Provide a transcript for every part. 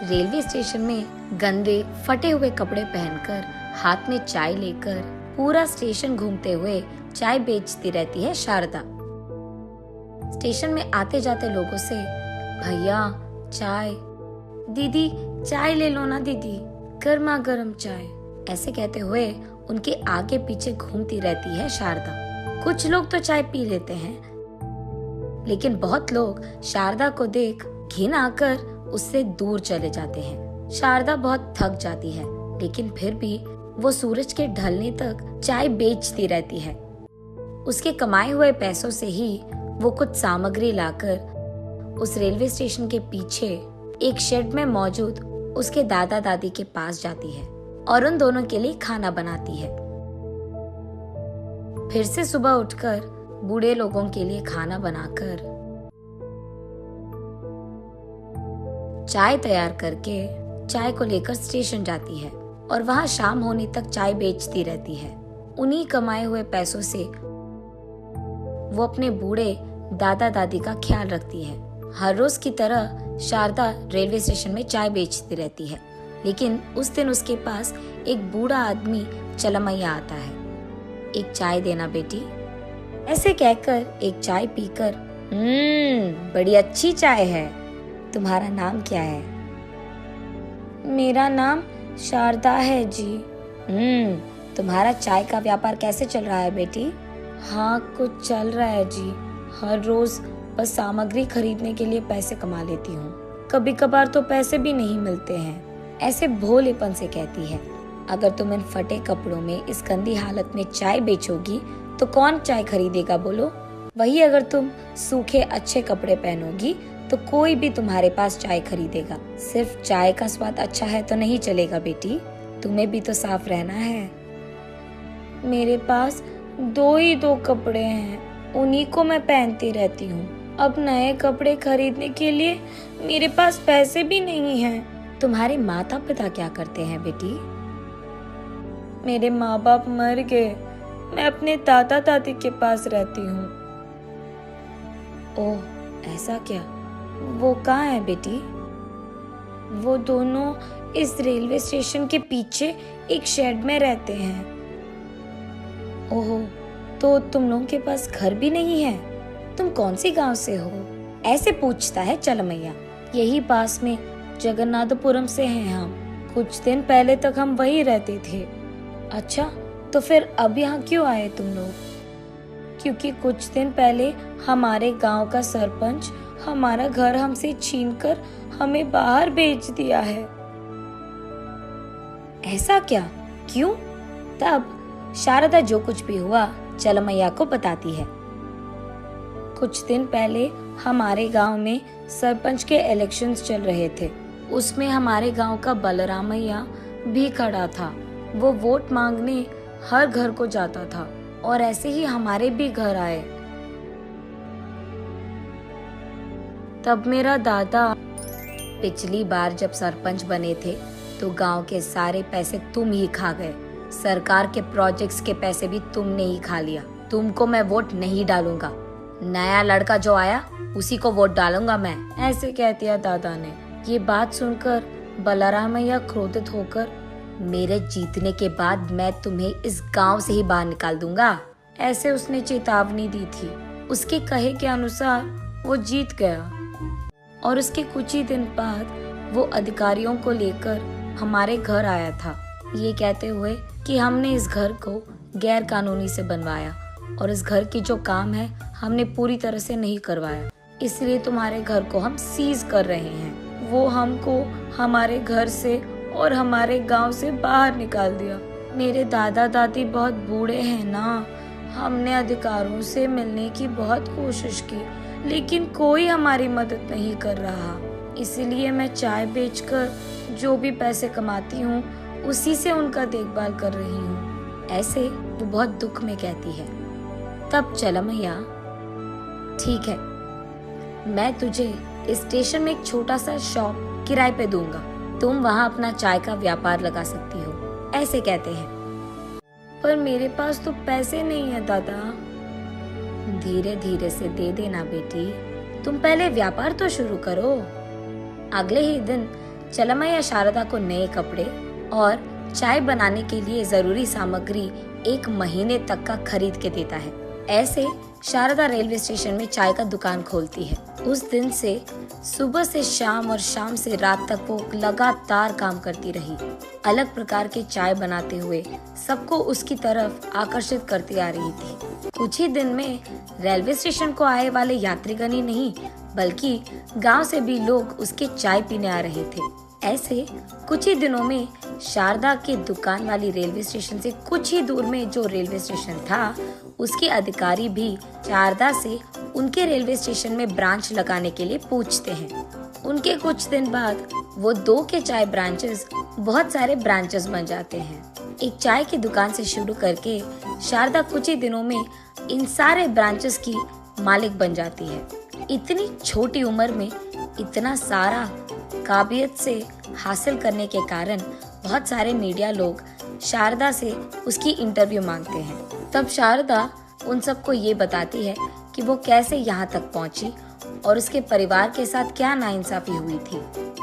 Railway station में गंदे फटे हुए कपड़े पहनकर, हाथ में चाय लेकर पूरा स्टेशन घूमते हुए चाय बेचती रहती है शारदा। स्टेशन में आते जाते लोगों से, भैया चाय, दीदी चाय ले लो ना दीदी, गर्मा गर्म चाय, ऐसे कहते हुए उनके आगे पीछे घूमती रहती है शारदा। कुछ लोग तो चाय पी लेते हैं, लेकिन बहुत लोग शारदा को देख घिन आकर उससे दूर चले जाते हैं। शारदा बहुत थक जाती है, लेकिन फिर भी वो सूरज के ढलने तक चाय बेचती रहती है। उसके कमाए हुए पैसों से ही वो कुछ सामग्री लाकर उस रेलवे स्टेशन के पीछे एक शेड में मौजूद उसके दादा दादी के पास जाती है और उन दोनों के लिए खाना बनाती है। फिर से सुबह उठकर बूढ़े लोगों के लिए खाना बनाकर चाय तैयार करके चाय को लेकर स्टेशन जाती है और वहां शाम होने तक चाय बेचती रहती है। उन्हीं कमाए हुए पैसों से वो अपने बूढ़े दादा दादी का ख्याल रखती है। हर रोज की तरह शारदा रेलवे स्टेशन में चाय बेचती रहती है, लेकिन उस दिन उसके पास एक बूढ़ा आदमी चलमैया आता है। एक चाय देना बेटी, ऐसे कहकर एक चाय पीकर, बड़ी अच्छी चाय है, तुम्हारा नाम क्या है? मेरा नाम शारदा है जी। तुम्हारा चाय का व्यापार कैसे चल रहा है बेटी? हाँ कुछ चल रहा है जी, हर रोज बस सामग्री खरीदने के लिए पैसे कमा लेती हूँ, कभी कभार तो पैसे भी नहीं मिलते हैं, ऐसे भोलेपन से कहती है। अगर तुम इन फटे कपड़ों में इस गंदी हालत में चाय बेचोगी तो कौन चाय खरीदेगा बोलो? वही अगर तुम सूखे अच्छे कपड़े पहनोगी तो कोई भी तुम्हारे पास चाय खरीदेगा। सिर्फ चाय का स्वाद अच्छा है तो नहीं चलेगा बेटी, तुम्हें भी तो साफ रहना है। मेरे पास दो कपड़े हैं, उन्हीं को मैं पहनती रहती हूँ। अब नए कपड़े खरीदने के लिए मेरे पास पैसे भी नहीं हैं। तुम्हारे माता पिता क्या करते हैं बेटी? मेरे माँ बाप मर गए, मैं अपने दादा दादी के पास रहती हूँ। ओह ऐसा क्या, वो कहाँ है बेटी? वो दोनों इस रेलवे स्टेशन के पीछे एक शेड में रहते हैं। ओहो, तो तुम लोगों के पास घर भी नहीं है? तुम कौन सी गांव से हो? ऐसे पूछता है चलमैया। यही पास में जगन्नाथपुरम से हैं हम, कुछ दिन पहले तक हम वही रहते थे। अच्छा, तो फिर अब यहाँ क्यों आए तुम लोग? क्योंकि कुछ दिन पहले हमारे गांव का सरपंच हमारा घर हमसे छीनकर हमें बाहर भेज दिया है। ऐसा क्या, क्यों? तब शारदा जो कुछ भी हुआ चलमैया को बताती है। कुछ दिन पहले हमारे गांव में सरपंच के इलेक्शंस चल रहे थे, उसमें हमारे गांव का बलरामैया भी खड़ा था। वो वोट मांगने हर घर को जाता था और ऐसे ही हमारे भी घर आए। तब मेरा दादा, पिछली बार जब सरपंच बने थे तो गांव के सारे पैसे तुम ही खा गए, सरकार के प्रोजेक्ट्स के पैसे भी तुमने ही खा लिया। तुमको मैं वोट नहीं डालूंगा, नया लड़का जो आया उसी को वोट डालूंगा मैं, ऐसे कह दिया दादा ने। ये बात सुनकर बलरामैया क्रोधित होकर, मेरे जीतने के बाद मैं तुम्हें इस गांव से ही बाहर निकाल दूंगा, ऐसे उसने चेतावनी दी थी। उसके कहे के अनुसार वो जीत गया और उसके कुछ ही दिन बाद वो अधिकारियों को लेकर हमारे घर आया था, ये कहते हुए कि हमने इस घर को गैर कानूनी से बनवाया और इस घर की जो काम है हमने पूरी तरह से नहीं करवाया, इसलिए तुम्हारे घर को हम सीज कर रहे हैं। वो हमको हमारे घर से और हमारे गांव से बाहर निकाल दिया। मेरे दादा दादी बहुत बूढ़े हैं ना, हमने अधिकारों से मिलने की बहुत कोशिश की, लेकिन कोई हमारी मदद नहीं कर रहा। इसलिए मैं चाय बेचकर जो भी पैसे कमाती हूँ उसी से उनका देखभाल कर रही हूँ, ऐसे वो बहुत दुख में कहती है। तब चलमैया, ठीक है, मैं तुझे इस स्टेशन में एक छोटा सा शॉप किराए पे दूंगा, तुम वहाँ अपना चाय का व्यापार लगा सकती हो, ऐसे कहते हैं। पर मेरे पास तो पैसे नहीं है दादा। धीरे धीरे से दे देना बेटी, तुम पहले व्यापार तो शुरू करो। अगले ही दिन चलमैया शारदा को नए कपड़े और चाय बनाने के लिए जरूरी सामग्री 1 महीने तक का खरीद के देता है। ऐसे शारदा रेलवे स्टेशन में चाय का दुकान खोलती है। उस दिन से सुबह से शाम और शाम से रात तक वो लगातार काम करती रही, अलग प्रकार के चाय बनाते हुए सबको उसकी तरफ आकर्षित करती आ रही थी। कुछ ही दिन में रेलवे स्टेशन को आए वाले यात्रीगण ही नहीं बल्कि गांव से भी लोग उसके चाय पीने आ रहे थे। ऐसे कुछ ही दिनों में शारदा के दुकान वाली रेलवे स्टेशन से कुछ ही दूर में जो रेलवे स्टेशन था, उसके अधिकारी भी शारदा से उनके रेलवे स्टेशन में ब्रांच लगाने के लिए पूछते हैं। उनके कुछ दिन बाद वो 2 के चाय ब्रांचेस बहुत सारे ब्रांचेस बन जाते हैं। एक चाय की दुकान से शुरू करके शारदा कुछ ही दिनों में इन सारे ब्रांचेस की मालिक बन जाती है। इतनी छोटी उम्र में इतना सारा काबिलियत से हासिल करने के कारण बहुत सारे मीडिया लोग शारदा से उसकी इंटरव्यू मांगते हैं। तब शारदा उन सबको ये बताती है कि वो कैसे यहाँ तक पहुँची और उसके परिवार के साथ क्या नाइंसाफी हुई थी,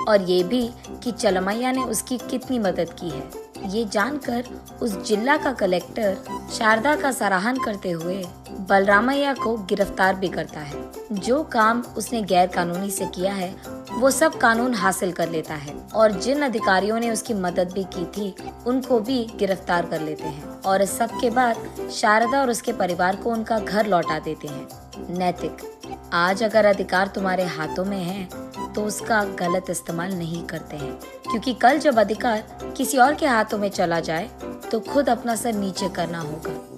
और ये भी कि चलमैया ने उसकी कितनी मदद की है। ये जानकर उस जिला का कलेक्टर शारदा का सराहन करते हुए बलरामैया को गिरफ्तार भी करता है। जो काम उसने गैर कानूनी से किया है वो सब कानून हासिल कर लेता है, और जिन अधिकारियों ने उसकी मदद भी की थी उनको भी गिरफ्तार कर लेते हैं, और इस सब के बाद शारदा और उसके परिवार को उनका घर लौटा देते हैं। नैतिक, आज अगर अधिकार तुम्हारे हाथों में है तो उसका गलत इस्तेमाल नहीं करते हैं, क्योंकि कल जब अधिकार किसी और के हाथों में चला जाए तो खुद अपना सर नीचे करना होगा।